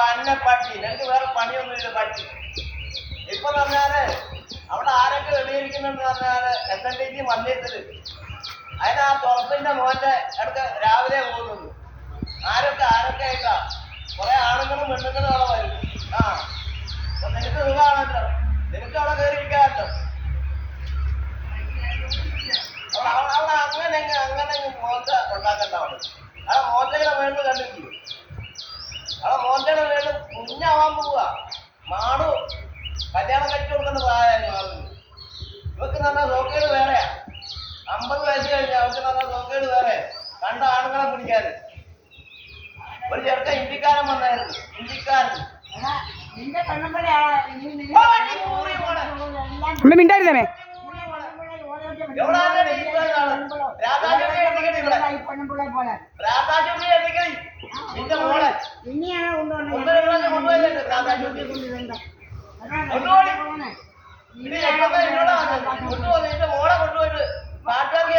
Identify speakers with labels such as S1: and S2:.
S1: പന്നെ പട്ടി നിനക്ക് വേറെ പണിയൊന്നുമില്ല പട്ടി. ഇപ്പൊ പറഞ്ഞാല് അവിടെ ആരൊക്കെ വെളിയിരിക്കുന്നെന്ന് പറഞ്ഞാല് SNDC മന്ദിരത്തില് അതിന് ആ തുറപ്പിന്റെ മോന്റെ അടുത്ത് രാവിലെ പോകുന്നുണ്ട്. ആരൊക്കെ ആയിട്ടാ കുറെ ആണുങ്ങളും പെണ്ണുങ്ങളും അവിടെ വരും. ആ അപ്പൊ നിനക്ക് സുഖമാണല്ലോ, നിനക്ക് അവിടെ കയറിയിരിക്കാമല്ലോ. അവിടെ അങ്ങനെ മോന്ത ഉണ്ടാക്കണ്ട. അവിടെ മോന്തയുടെ വേണ്ട കണ്ടിട്ടില്ല. അവിടെ മോന്തയുടെ വേണ്ട കുഞ്ഞാവാൻ പോവുക. മാടു കല്യാണം കഴിച്ചു കൊടുക്കുന്ന പ്രായമായി മാറുന്നു. ഇവർക്ക് നല്ല സോക്കേട് വേറെയാ. 50 വയസ്സ് കഴിഞ്ഞ അവർക്ക് നല്ല സോക്കേട് വേറെ. കണ്ട ആണുങ്ങളെ പിടിക്കാന് ഒരു ചെറുക്ക ഇന്ത്യക്കാരൻ വന്നായിരുന്നു. ഇന്ത്യക്കാരൻ
S2: മിണ്ടായിരുന്നേ
S1: മോളെ കൊണ്ടുപോയിട്ട് പാട്ടുകാർക്ക്